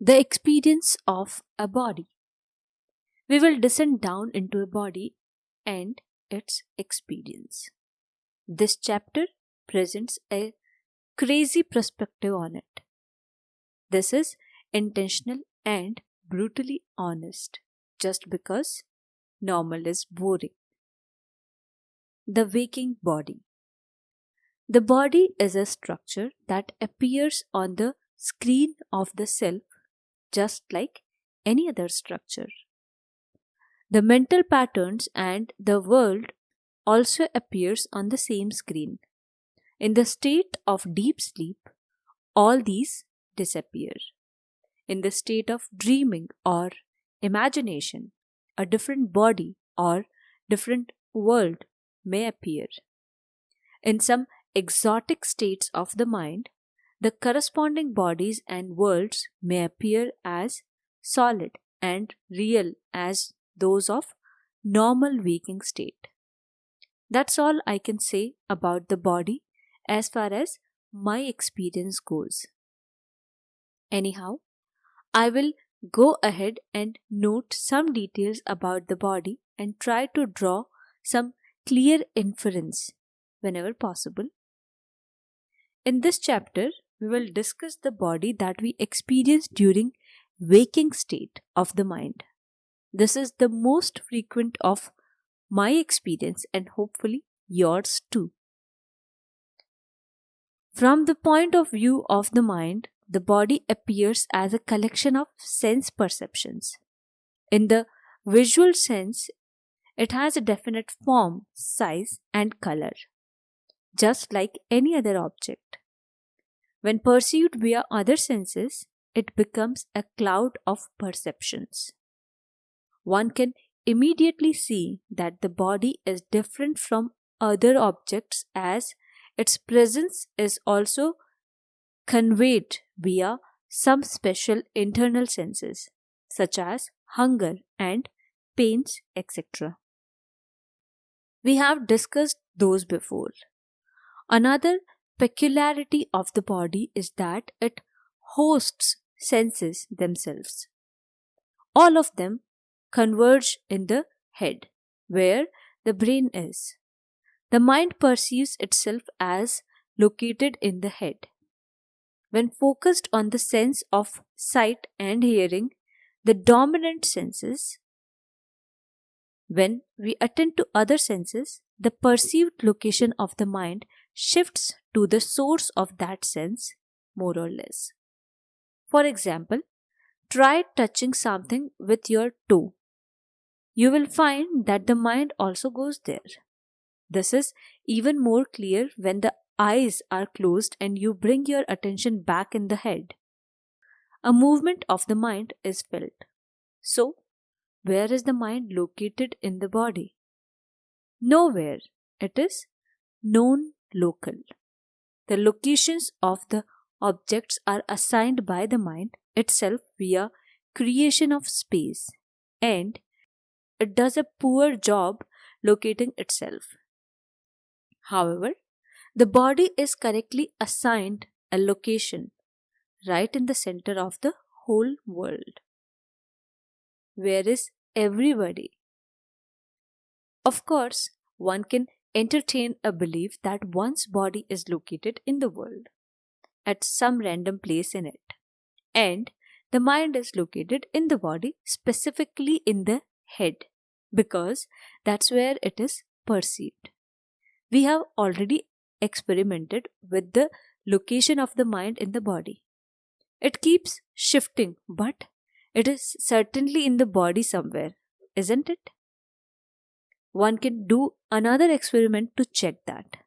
The experience of a body. We will descend down into a body and its experience. This chapter presents a crazy perspective on it. This is intentional and brutally honest, just because normal is boring. The waking body. The body is a structure that appears on the screen of the self just like any other structure. The mental patterns and the world also appears on the same screen. In the state of deep sleep, all these disappear. In the state of dreaming or imagination, a different body or different world may appear. In some exotic states of the mind, the corresponding bodies and worlds may appear as solid and real as those of normal waking state. That's all I can say about the body as far as my experience goes. Anyhow, I will go ahead and note some details about the body and try to draw some clear inference whenever possible. In this chapter, we will discuss the body that we experience during waking state of the mind. This is the most frequent of my experience and hopefully yours too. From the point of view of the mind, the body appears as a collection of sense perceptions. In the visual sense, it has a definite form, size, and color, just like any other object. When perceived via other senses, it becomes a cloud of perceptions. One can immediately see that the body is different from other objects as its presence is also conveyed via some special internal senses such as hunger and pains, etc. We have discussed those before. Another peculiarity of the body is that it hosts senses themselves. All of them converge in the head, where the brain is. The mind perceives itself as located in the head. When focused on the sense of sight and hearing, the dominant senses, when we attend to other senses, the perceived location of the mind shifts to the source of that sense, more or less. For example, try touching something with your toe. You will find that the mind also goes there. This is even more clear when the eyes are closed and you bring your attention back in the head. A movement of the mind is felt. So, where is the mind located in the body? Nowhere. It is non-local. The locations of the objects are assigned by the mind itself via creation of space, and it does a poor job locating itself. However, the body is correctly assigned a location right in the center of the whole world. Where is everybody? Of course, one can entertain a belief that one's body is located in the world at some random place in it, and the mind is located in the body, specifically in the head, because that's where it is perceived. We have already experimented with the location of the mind in the body. It keeps shifting, but it is certainly in the body somewhere, isn't it? One can do another experiment to check that.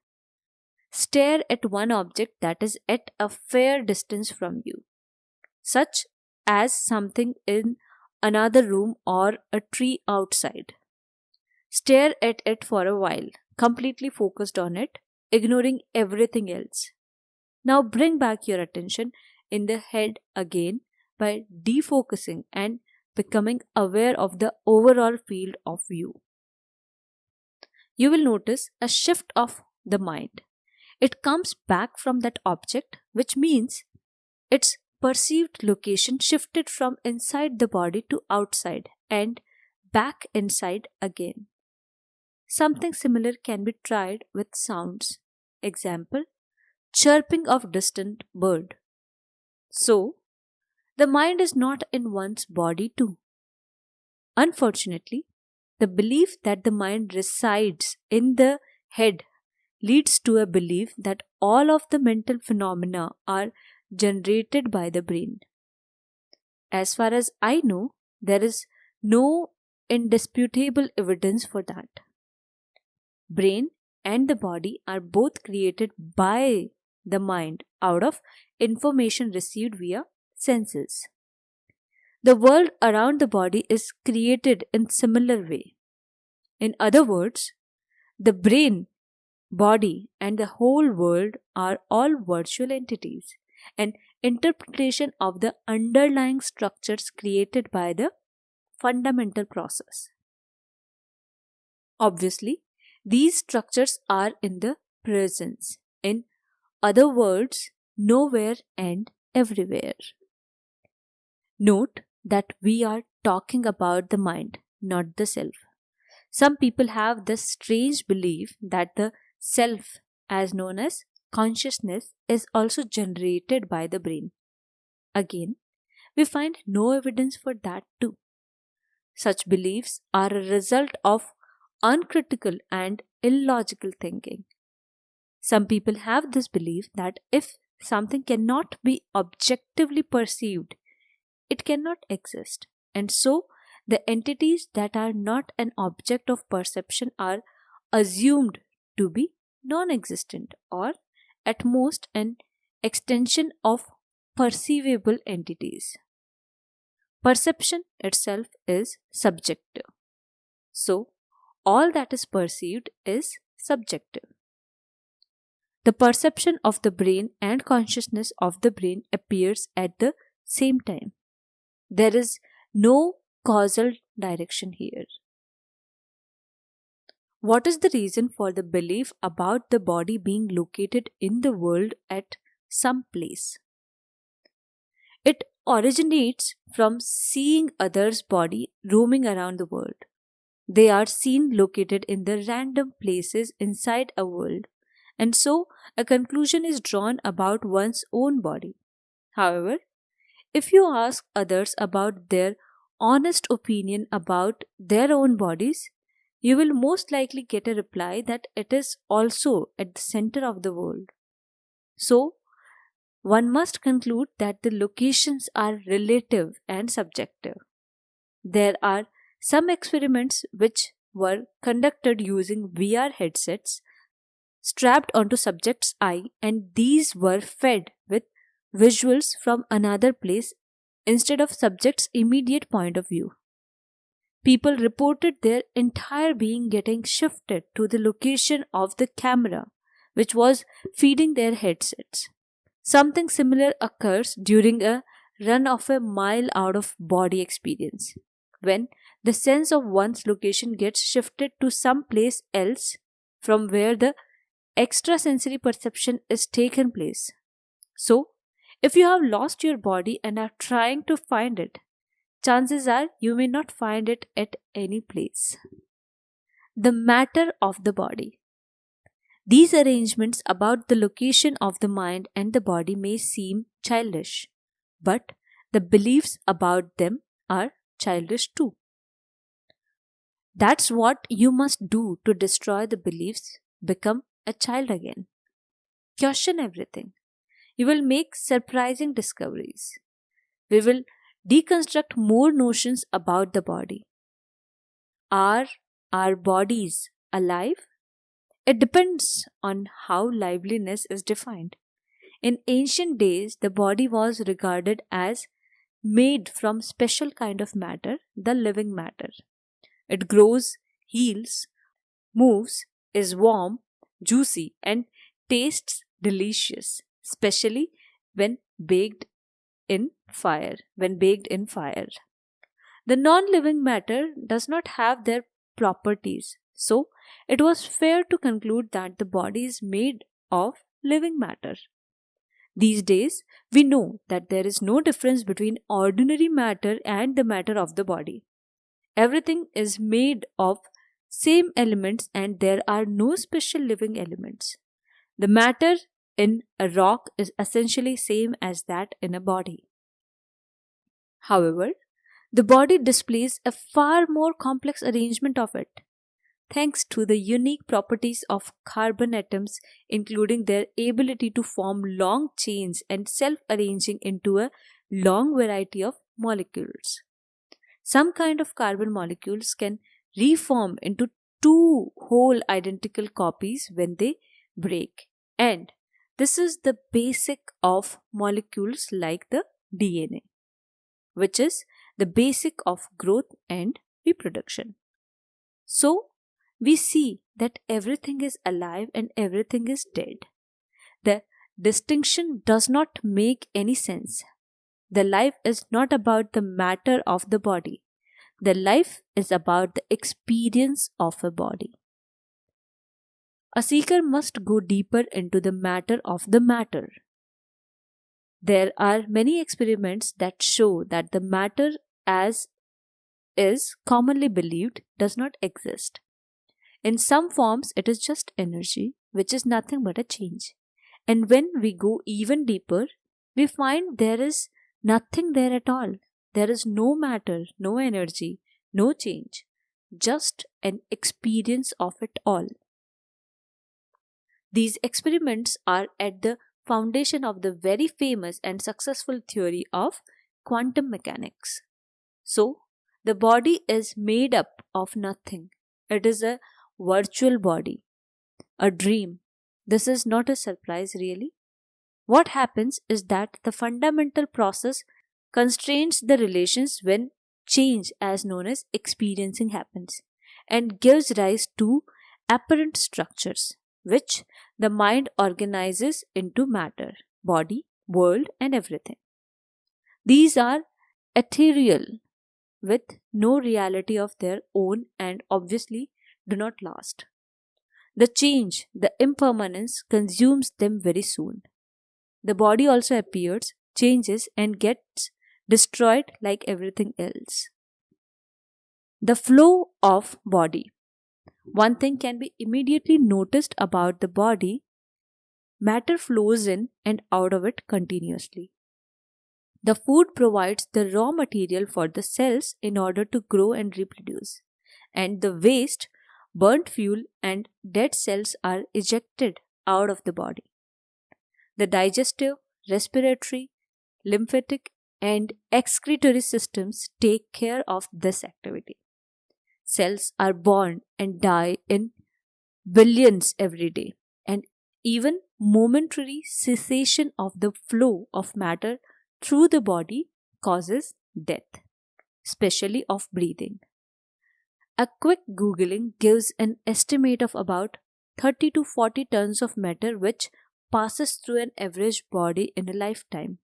Stare at one object that is at a fair distance from you, such as something in another room or a tree outside. Stare at it for a while, completely focused on it, ignoring everything else. Now bring back your attention in the head again by defocusing and becoming aware of the overall field of view. You will notice a shift of the mind. It comes back from that object, which means its perceived location shifted from inside the body to outside and back inside again. Something similar can be tried with sounds. Example, chirping of distant bird. So, the mind is not in one's body too. Unfortunately, the belief that the mind resides in the head leads to a belief that all of the mental phenomena are generated by the brain. As far as I know, there is no indisputable evidence for that. Brain and the body are both created by the mind out of information received via senses. The world around the body is created in similar way. In other words, the brain, body, and the whole world are all virtual entities, an interpretation of the underlying structures created by the fundamental process. Obviously, these structures are in the presence. In other words, nowhere and everywhere. Note that we are talking about the mind, not the self. Some people have this strange belief that the self, as known as consciousness, is also generated by the brain. Again, we find no evidence for that too. Such beliefs are a result of uncritical and illogical thinking. Some people have this belief that if something cannot be objectively perceived, it cannot exist, and so the entities that are not an object of perception are assumed to be non existent or at most an extension of perceivable entities. Perception itself is subjective. So, all that is perceived is subjective. The perception of the brain and consciousness of the brain appears at the same time. There is no causal direction here. What is the reason for the belief about the body being located in the world at some place? It originates from seeing others' body roaming around the world. They are seen located in the random places inside a world, and so a conclusion is drawn about one's own body. However, if you ask others about their honest opinion about their own bodies, you will most likely get a reply that it is also at the center of the world. So, one must conclude that the locations are relative and subjective. There are some experiments which were conducted using VR headsets strapped onto subjects' eye, and these were fed with visuals from another place instead of subject's immediate point of view. People reported their entire being getting shifted to the location of the camera, which was feeding their headsets. Something similar occurs during a run of a mile out of body experience, when the sense of one's location gets shifted to some place else from where the extrasensory perception is taken place. So, if you have lost your body and are trying to find it, chances are you may not find it at any place. The matter of the body. These arrangements about the location of the mind and the body may seem childish, but the beliefs about them are childish too. That's what you must do to destroy the beliefs, become a child again. Question everything. You will make surprising discoveries. We will deconstruct more notions about the body. Are our bodies alive? It depends on how liveliness is defined. In ancient days, the body was regarded as made from special kind of matter, the living matter. It grows, heals, moves, is warm, juicy, and tastes delicious, especially when baked in fire. The non-living matter does not have their properties, so it was fair to conclude that the body is made of living matter. These days, we know that there is no difference between ordinary matter and the matter of the body. Everything is made of same elements and there are no special living elements. The matter in a rock is essentially same as that in a body. However, the body displays a far more complex arrangement of it, thanks to the unique properties of carbon atoms, including their ability to form long chains and self arranging into a long variety of molecules. Some kind of carbon molecules can reform into two whole identical copies when they break. And this is the basic of molecules like the DNA, which is the basic of growth and reproduction. So, we see that everything is alive and everything is dead. The distinction does not make any sense. The life is not about the matter of the body. The life is about the experience of a body. A seeker must go deeper into the matter of the matter. There are many experiments that show that the matter as is commonly believed does not exist. In some forms, it is just energy, which is nothing but a change. And when we go even deeper, we find there is nothing there at all. There is no matter, no energy, no change, just an experience of it all. These experiments are at the foundation of the very famous and successful theory of quantum mechanics. So, the body is made up of nothing. It is a virtual body, a dream. This is not a surprise, really. What happens is that the fundamental process constrains the relations when change, as known as experiencing, happens and gives rise to apparent structures, which the mind organizes into matter, body, world, and everything. These are ethereal, with no reality of their own, and obviously do not last. The change, the impermanence, consumes them very soon. The body also appears, changes, and gets destroyed like everything else. The flow of body. One thing can be immediately noticed about the body: matter flows in and out of it continuously. The food provides the raw material for the cells in order to grow and reproduce, and the waste, burnt fuel, and dead cells are ejected out of the body. The digestive, respiratory, lymphatic, and excretory systems take care of this activity. Cells are born and die in billions every day, and even momentary cessation of the flow of matter through the body causes death, especially of breathing. A quick Googling gives an estimate of about 30 to 40 tons of matter which passes through an average body in a lifetime,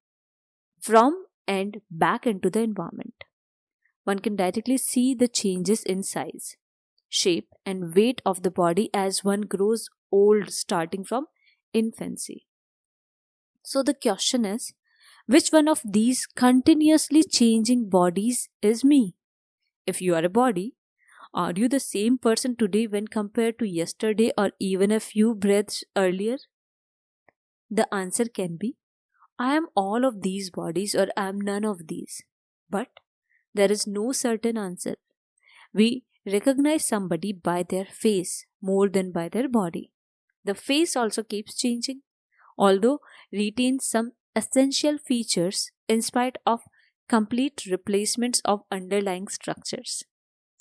from and back into the environment. One can directly see the changes in size, shape, and weight of the body as one grows old, starting from infancy. So the question is, which one of these continuously changing bodies is me? If you are a body, are you the same person today when compared to yesterday or even a few breaths earlier? The answer can be, I am all of these bodies or I am none of these. But there is no certain answer. We recognize somebody by their face more than by their body. The face also keeps changing, although retains some essential features in spite of complete replacements of underlying structures.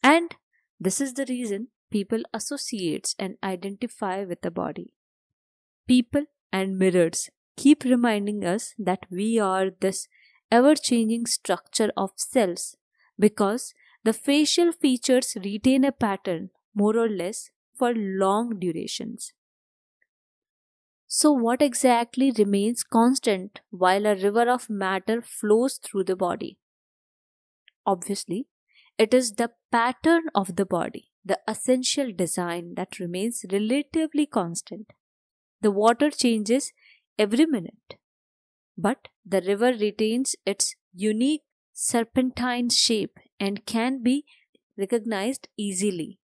And this is the reason people associate and identify with the body. People and mirrors keep reminding us that we are this ever-changing structure of cells because the facial features retain a pattern more or less for long durations. So, what exactly remains constant while a river of matter flows through the body? Obviously, it is the pattern of the body, the essential design that remains relatively constant. The water changes every minute. but the river retains its unique serpentine shape and can be recognized easily.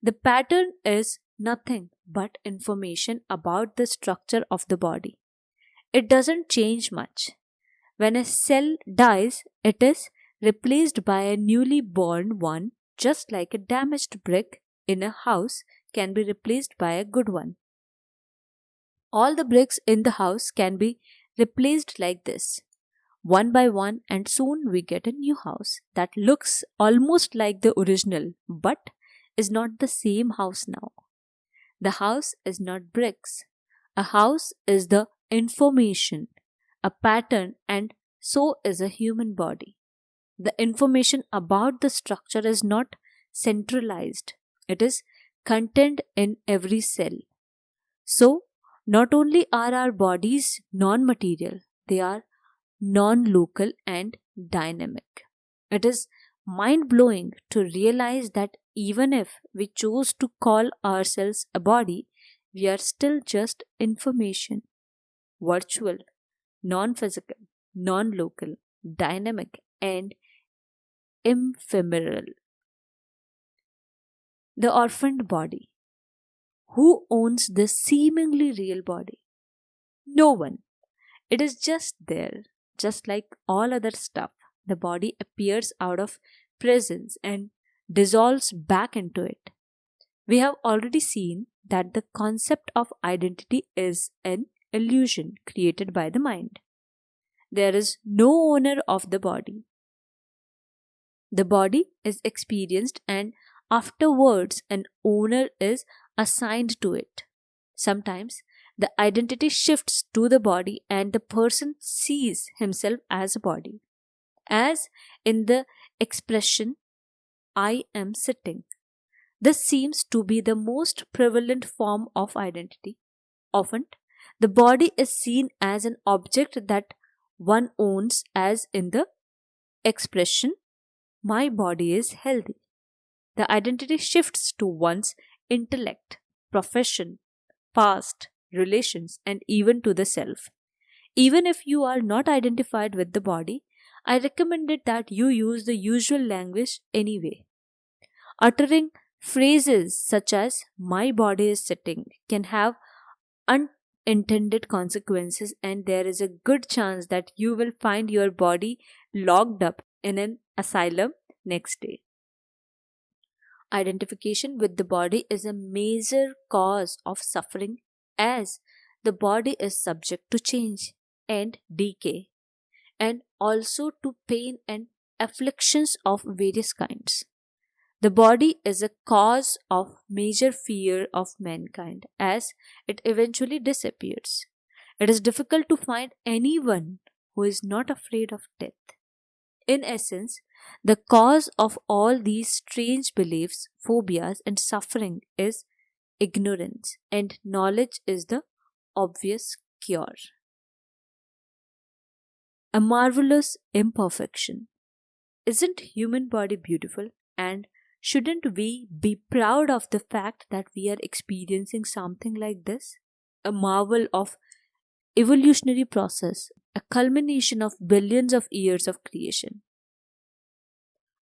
The pattern is nothing but information about the structure of the body. It doesn't change much. When a cell dies, it is replaced by a newly born one, just like a damaged brick in a house can be replaced by a good one. All the bricks in the house can be replaced like this, one by one, and soon we get a new house that looks almost like the original but is not the same house now. The house is not bricks. A house is the information, a pattern, and so is a human body. The information about the structure is not centralized, it is contained in every cell. So, not only are our bodies non material, they are non local and dynamic. It is mind blowing to realize that even if we chose to call ourselves a body, we are still just information, virtual, non physical, non local, dynamic, and ephemeral. The orphaned body. Who owns this seemingly real body? No one. It is just there, just like all other stuff. The body appears out of presence and dissolves back into it. We have already seen that the concept of identity is an illusion created by the mind. There is no owner of the body. The body is experienced and afterwards an owner is assigned to it. Sometimes the identity shifts to the body and the person sees himself as a body. As in the expression, I am sitting. This seems to be the most prevalent form of identity. Often, the body is seen as an object that one owns, as in the expression, my body is healthy. The identity shifts to one's intellect, profession, past, relations, and even to the self. Even if you are not identified with the body, I recommended that you use the usual language anyway. Uttering phrases such as my body is sitting can have unintended consequences, and there is a good chance that you will find your body locked up in an asylum next day. Identification with the body is a major cause of suffering, as the body is subject to change and decay, and also to pain and afflictions of various kinds. The body is a cause of major fear of mankind, as it eventually disappears. It is difficult to find anyone who is not afraid of death. In essence, the cause of all these strange beliefs, phobias, and suffering is ignorance, and knowledge is the obvious cure. A marvelous imperfection. Isn't human body beautiful? And shouldn't we be proud of the fact that we are experiencing something like this? A marvel of evolutionary process, a culmination of billions of years of creation.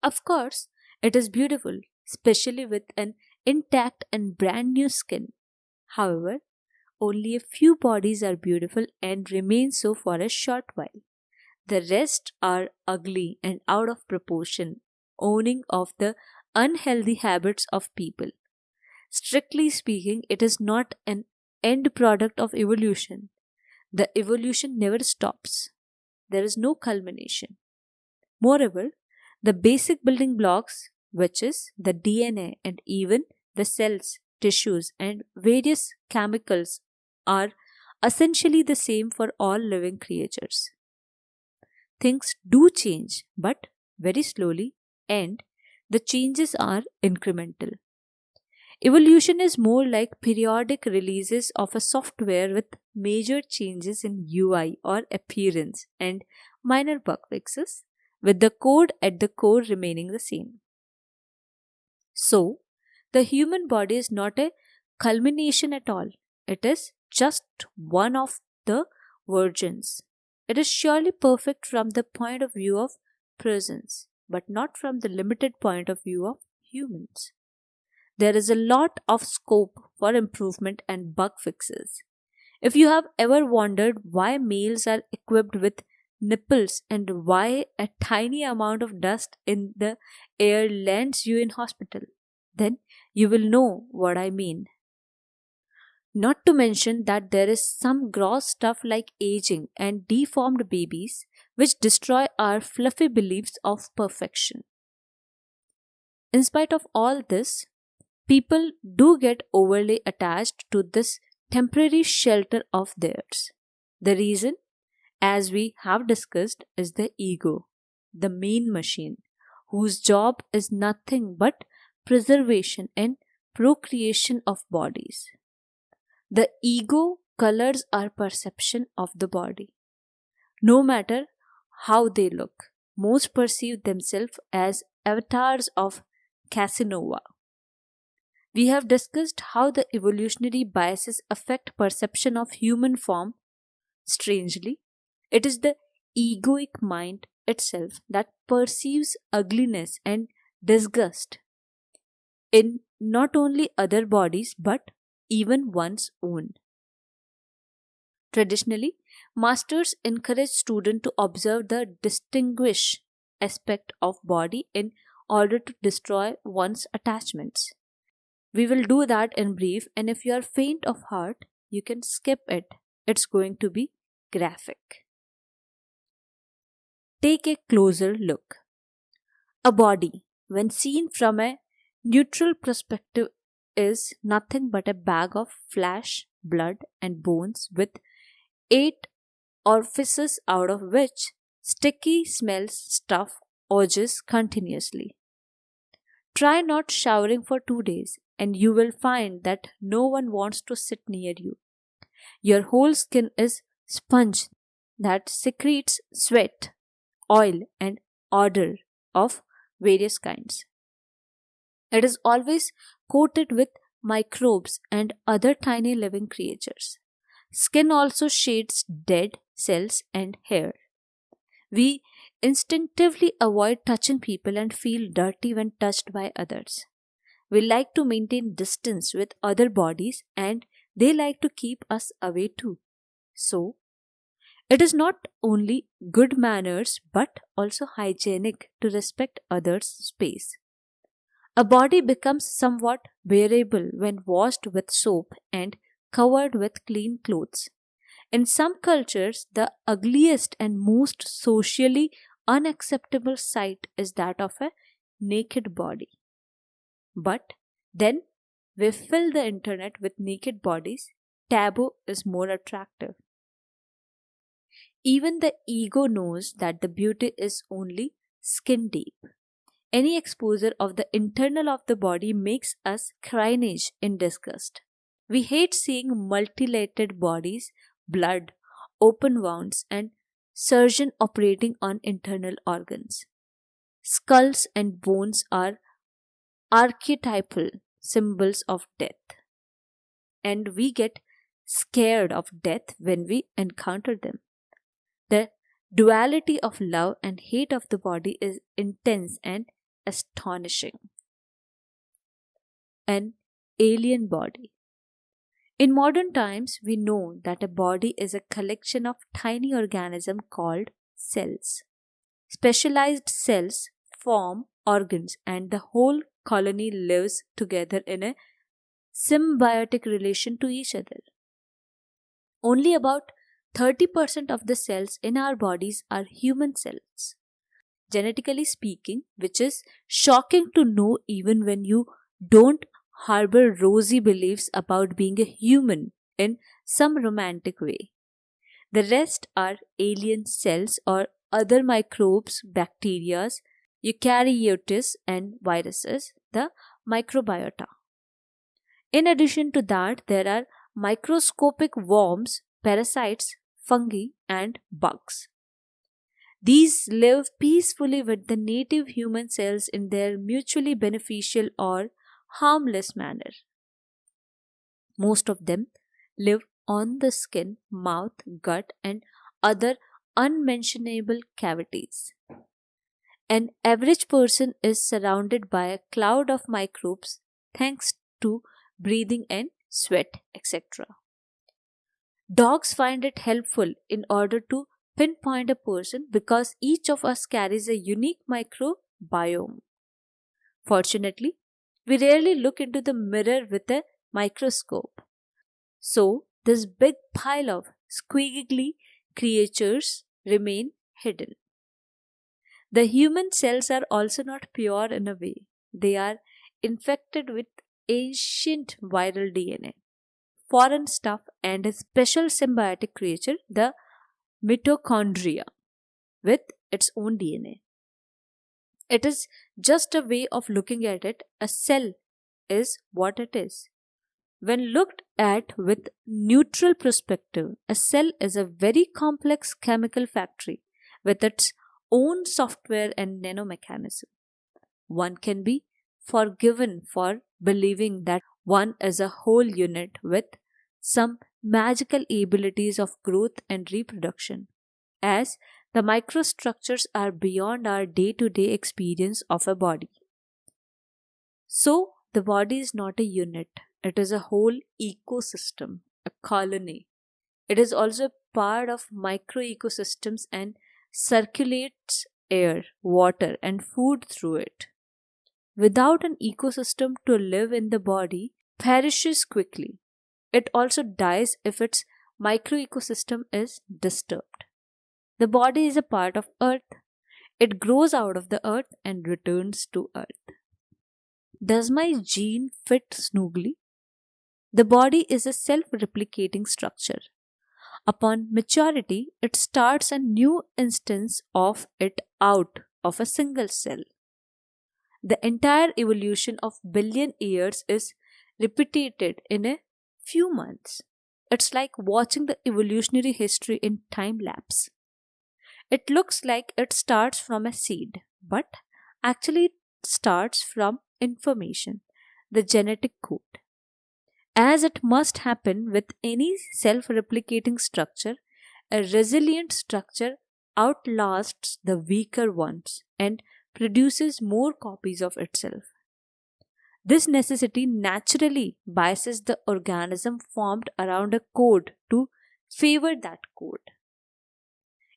Of course, it is beautiful, especially with an intact and brand new skin. However, only a few bodies are beautiful and remain so for a short while. The rest are ugly and out of proportion, owning of the unhealthy habits of people. Strictly speaking, it is not an end product of evolution. The evolution never stops. There is no culmination. Moreover, the basic building blocks, which is the DNA and even the cells, tissues, and various chemicals, are essentially the same for all living creatures. Things do change, but very slowly, and the changes are incremental. Evolution is more like periodic releases of a software with major changes in UI or appearance and minor bug fixes, with the code at the core remaining the same. So, the human body is not a culmination at all, it is just one of the versions. It is surely perfect from the point of view of presence, but not from the limited point of view of humans. There is a lot of scope for improvement and bug fixes. If you have ever wondered why males are equipped with nipples and why a tiny amount of dust in the air lands you in hospital, then you will know what I mean. Not to mention that there is some gross stuff like aging and deformed babies which destroy our fluffy beliefs of perfection. In spite of all this, people do get overly attached to this temporary shelter of theirs. The reason, as we have discussed, is the ego, the main machine, whose job is nothing but preservation and procreation of bodies. The ego colors our perception of the body. No matter how they look, most perceive themselves as avatars of Casanova. We have discussed how the evolutionary biases affect perception of human form. Strangely, it is the egoic mind itself that perceives ugliness and disgust in not only other bodies but even one's own. Traditionally, masters encourage students to observe the distinguished aspect of body in order to destroy one's attachments. We will do that in brief, and if you are faint of heart, you can skip it. It's going to be graphic. Take a closer look. A body, when seen from a neutral perspective, is nothing but a bag of flesh, blood, and bones with 8 orifices out of which sticky smells stuff oozes continuously. Try not showering for 2 days and you will find that no one wants to sit near you. Your whole skin is sponge that secretes sweat, oil, and odor of various kinds. It is always coated with microbes and other tiny living creatures. Skin also shades dead cells and hair. We instinctively avoid touching people and feel dirty when touched by others. We like to maintain distance with other bodies and they like to keep us away too. So, it is not only good manners but also hygienic to respect others' space. A body becomes somewhat bearable when washed with soap and covered with clean clothes. In some cultures, the ugliest and most socially unacceptable sight is that of a naked body. But then we fill the internet with naked bodies, taboo is more attractive. Even the ego knows that the beauty is only skin deep. Any exposure of the internal of the body makes us cringe in disgust. We hate seeing mutilated bodies, blood, open wounds, and surgeon operating on internal organs. Skulls and bones are archetypal symbols of death, and we get scared of death when we encounter them. The duality of love and hate of the body is intense and astonishing. An alien body. In modern times, we know that a body is a collection of tiny organisms called cells. Specialized cells form organs, and the whole colony lives together in a symbiotic relation to each other. Only about 30% of the cells in our bodies are human cells. Genetically speaking, which is shocking to know even when you don't harbor rosy beliefs about being a human in some romantic way. The rest are alien cells or other microbes, bacteria, eukaryotes, and viruses, the microbiota. In addition to that, there are microscopic worms, parasites, fungi, and bugs. These live peacefully with the native human cells in their mutually beneficial or harmless manner. Most of them live on the skin, mouth, gut, and other unmentionable cavities. An average person is surrounded by a cloud of microbes thanks to breathing and sweat, etc. Dogs find it helpful in order to pinpoint a person because each of us carries a unique microbiome. Fortunately, we rarely look into the mirror with a microscope. So, this big pile of squiggly creatures remain hidden. The human cells are also not pure in a way. They are infected with ancient viral DNA, foreign stuff, and a special symbiotic creature, the mitochondria, with its own DNA. It is just a way of looking at it. A cell is what it is. When looked at with neutral perspective, a cell is a very complex chemical factory with its own software and nanomechanism. One can be forgiven for believing that one is a whole unit with some magical abilities of growth and reproduction, as the microstructures are beyond our day to day experience of a body. So, the body is not a unit, it is a whole ecosystem, a colony. It is also part of micro ecosystems and circulates air, water, and food through it. Without an ecosystem to live in, the body perishes quickly. It also dies if its micro ecosystem is disturbed. The body is a part of earth. It grows out of the earth and returns to earth. Does my gene fit snugly? The body is a self-replicating structure. Upon maturity, it starts a new instance of it out of a single cell. The entire evolution of billion years is repeated in a few months. It's like watching the evolutionary history in time lapse. It looks like it starts from a seed, but actually it starts from information, the genetic code. As it must happen with any self replicating structure, a resilient structure outlasts the weaker ones and produces more copies of itself. This necessity naturally biases the organism formed around a code to favor that code.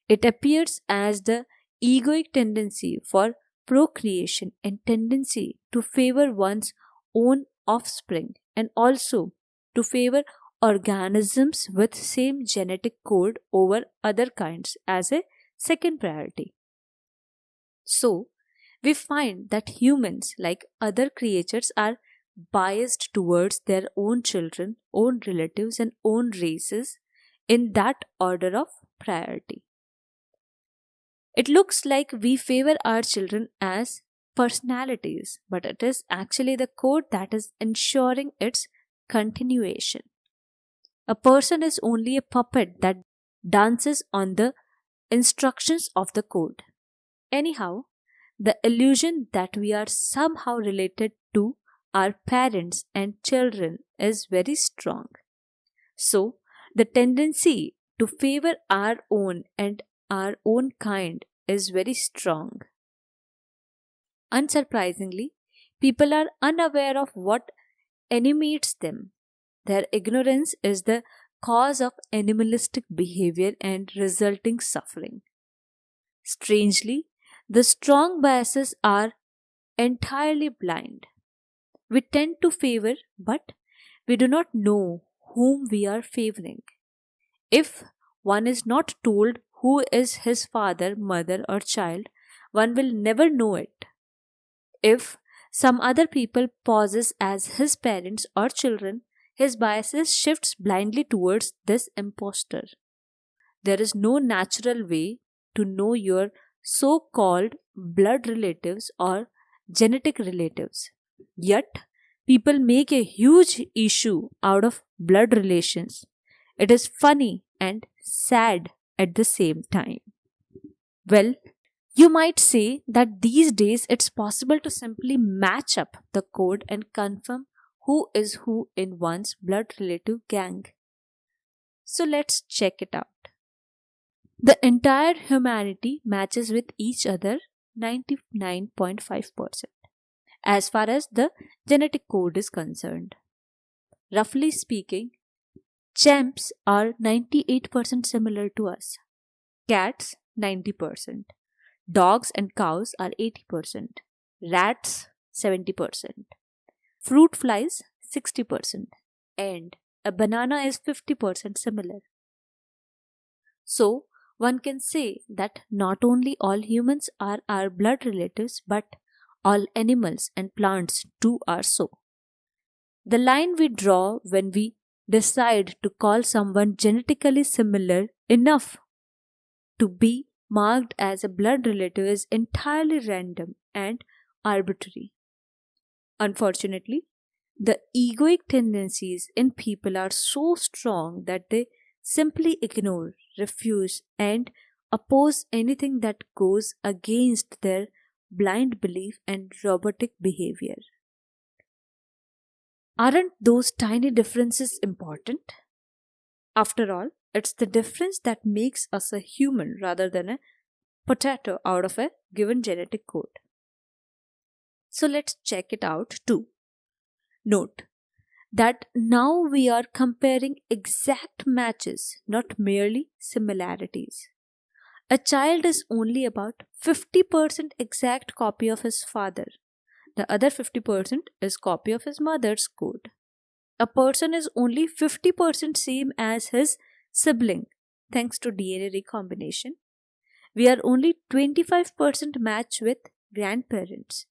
It appears as the egoic tendency for procreation and tendency to favor one's own offspring and also to favor organisms with same genetic code over other kinds as a second priority. So, we find that humans, like other creatures, are biased towards their own children, own relatives, and own races in that order of priority. It looks like we favor our children as personalities, but it is actually the code that is ensuring its continuation. A person is only a puppet that dances on the instructions of the code. Anyhow, the illusion that we are somehow related to our parents and children is very strong. So, the tendency to favor our own and our own kind is very strong. Unsurprisingly, people are unaware of what animates them. Their ignorance is the cause of animalistic behavior and resulting suffering. Strangely, the strong biases are entirely blind. We tend to favor, but we do not know whom we are favoring. If one is not told who is his father, mother, or child, one will never know it. If some other people poses as his parents or children, his biases shifts blindly towards this impostor. There is no natural way to know your so-called blood relatives or genetic relatives. Yet, people make a huge issue out of blood relations. It is funny and sad at the same time. Well, you might say that these days it's possible to simply match up the code and confirm who is who in one's blood relative gang. So let's check it out. The entire humanity matches with each other 99.5% as far as the genetic code is concerned. Roughly speaking, chimps are 98% similar to us, cats 90%, dogs and cows are 80%, rats 70%, fruit flies 60%, and a banana is 50% similar. So, one can say that not only all humans are our blood relatives, but all animals and plants too are so. The line we draw when we decide to call someone genetically similar enough to be marked as a blood relative is entirely random and arbitrary. Unfortunately, the egoic tendencies in people are so strong that they simply ignore, refuse, and oppose anything that goes against their blind belief and robotic behavior. Aren't those tiny differences important? After all, it's the difference that makes us a human rather than a potato out of a given genetic code. So let's check it out too. Note that now we are comparing exact matches, not merely similarities. A child is only about 50% exact copy of his father. The other 50% is copy of his mother's code. A person is only 50% same as his sibling thanks to DNA recombination. We are only 25% match with grandparents,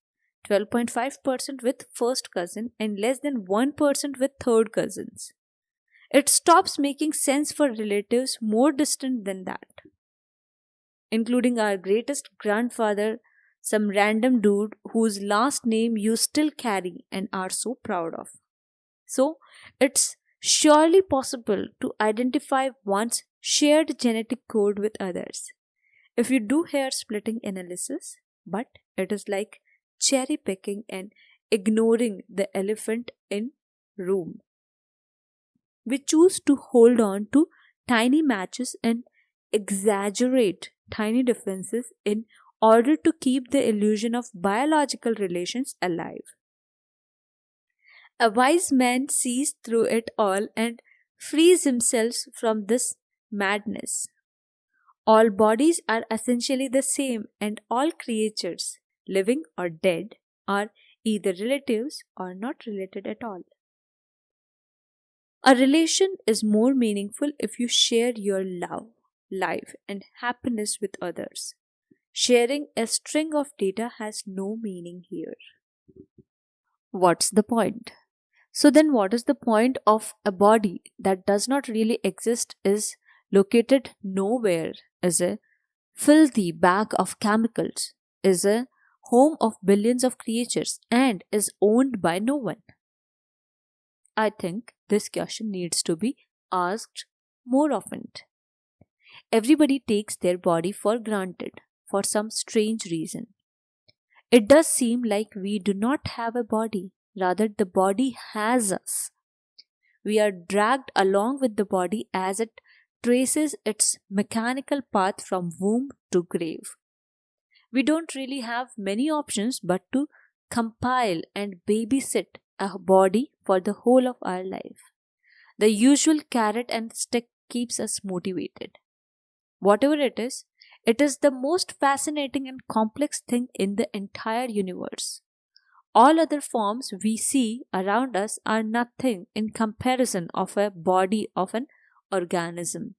12.5% with first cousin, and less than 1% with third cousins. It stops making sense for relatives more distant than that, including our greatest grandfather, some random dude whose last name you still carry and are so proud of. So, it's surely possible to identify one's shared genetic code with others if you do hair splitting analysis, but it is like cherry picking and ignoring the elephant in room. We choose to hold on to tiny matches and exaggerate tiny differences in order to keep the illusion of biological relations alive. A wise man sees through it all and frees himself from this madness. All bodies are essentially the same, and all creatures, living or dead, are either relatives or not related at all. A relation is more meaningful if you share your love, life, and happiness with others. Sharing a string of data has no meaning here. What's the point? So then what is the point of a body that does not really exist, is located nowhere, is a filthy bag of chemicals, is a home of billions of creatures, and is owned by no one? I think this question needs to be asked more often. Everybody takes their body for granted for some strange reason. It does seem like we do not have a body, rather, the body has us. We are dragged along with the body as it traces its mechanical path from womb to grave. We don't really have many options but to compile and babysit a body for the whole of our life. The usual carrot and stick keeps us motivated. Whatever it is the most fascinating and complex thing in the entire universe. All other forms we see around us are nothing in comparison of a body of an organism.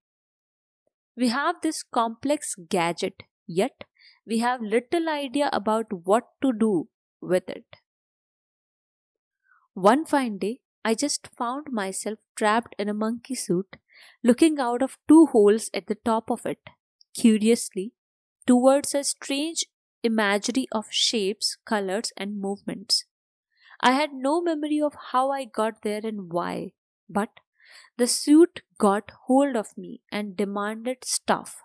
We have this complex gadget, yet we have little idea about what to do with it. One fine day, I just found myself trapped in a monkey suit, looking out of two holes at the top of it, curiously, towards a strange imagery of shapes, colors, and movements. I had no memory of how I got there and why, but the suit got hold of me and demanded stuff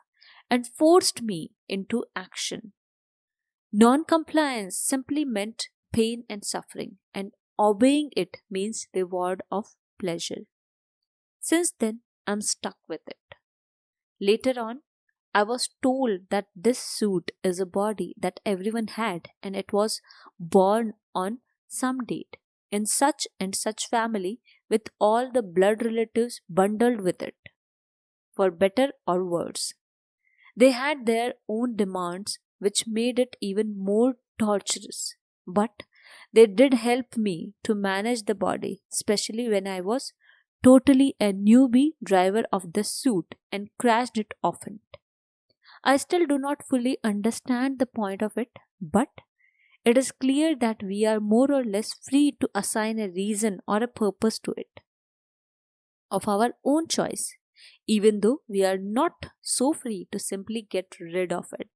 and forced me into action. Non compliance simply meant pain and suffering, and obeying it means reward of pleasure. Since then, I'm stuck with it. Later on, I was told that this suit is a body that everyone had and it was born on some date in such and such family with all the blood relatives bundled with it, for better or worse. They had their own demands, which made it even more torturous. But they did help me to manage the body, especially when I was totally a newbie driver of the suit and crashed it often. I still do not fully understand the point of it, but it is clear that we are more or less free to assign a reason or a purpose to it of our own choice, even though we are not so free to simply get rid of it.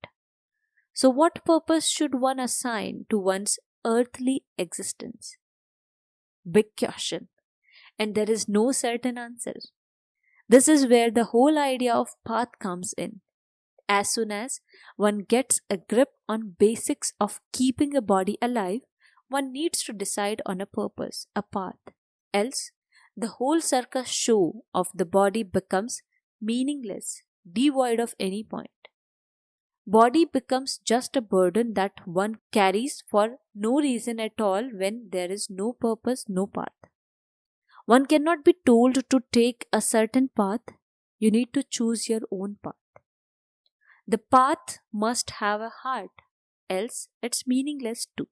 So, what purpose should one assign to one's earthly existence? Big question, and there is no certain answer. This is where the whole idea of path comes in. As soon as one gets a grip on basics of keeping a body alive, one needs to decide on a purpose, a path. Else, the whole circus show of the body becomes meaningless, devoid of any point. Body becomes just a burden that one carries for no reason at all when there is no purpose, no path. One cannot be told to take a certain path. You need to choose your own path. The path must have a heart, else it's meaningless too.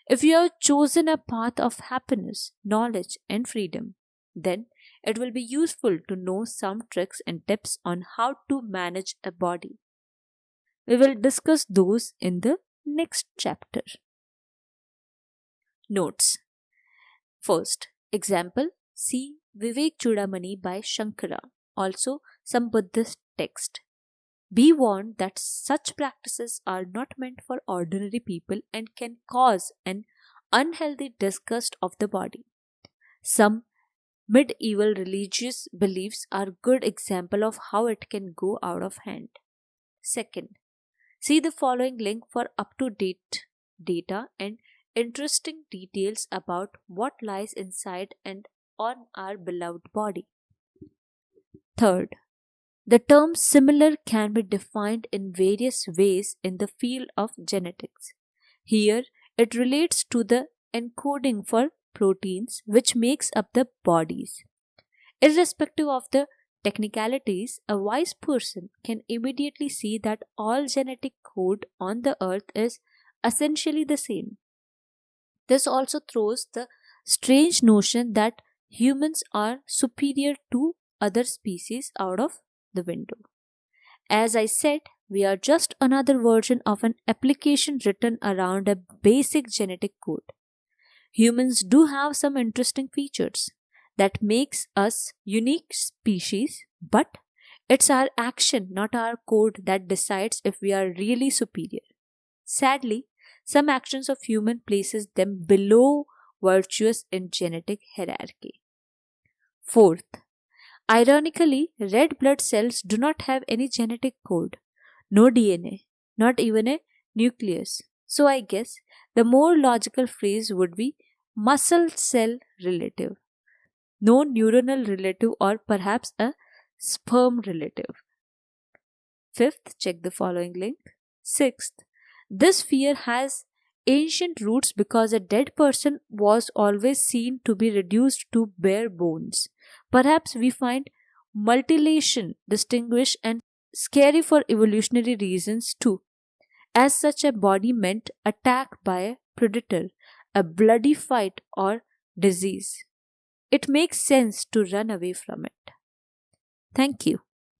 If you have chosen a path of happiness, knowledge, and freedom, then it will be useful to know some tricks and tips on how to manage a body. We will discuss those in the next chapter. Notes. First, example, see Vivek Chudamani by Shankara, also some Buddhist text. Be warned that such practices are not meant for ordinary people and can cause an unhealthy disgust of the body. Some medieval religious beliefs are a good example of how it can go out of hand. Second, see the following link for up-to-date data and interesting details about what lies inside and on our beloved body. Third, the term similar can be defined in various ways in the field of genetics. Here, it relates to the encoding for proteins which makes up the bodies. Irrespective of the technicalities, a wise person can immediately see that all genetic code on the earth is essentially the same. This also throws the strange notion that humans are superior to other species out of the window. As I said, we are just another version of an application written around a basic genetic code. Humans do have some interesting features that makes us unique species, but it's our action, not our code, that decides if we are really superior. Sadly, some actions of human places them below virtuous in genetic hierarchy. Fourth, ironically, red blood cells do not have any genetic code, no DNA, not even a nucleus. So I guess the more logical phrase would be muscle cell relative, no neuronal relative, or perhaps a sperm relative. Fifth, check the following link. Sixth, this fear has ancient roots because a dead person was always seen to be reduced to bare bones. Perhaps we find mutilation distinguished and scary for evolutionary reasons too. As such, a body meant attack by a predator, a bloody fight, or disease. It makes sense to run away from it. Thank you.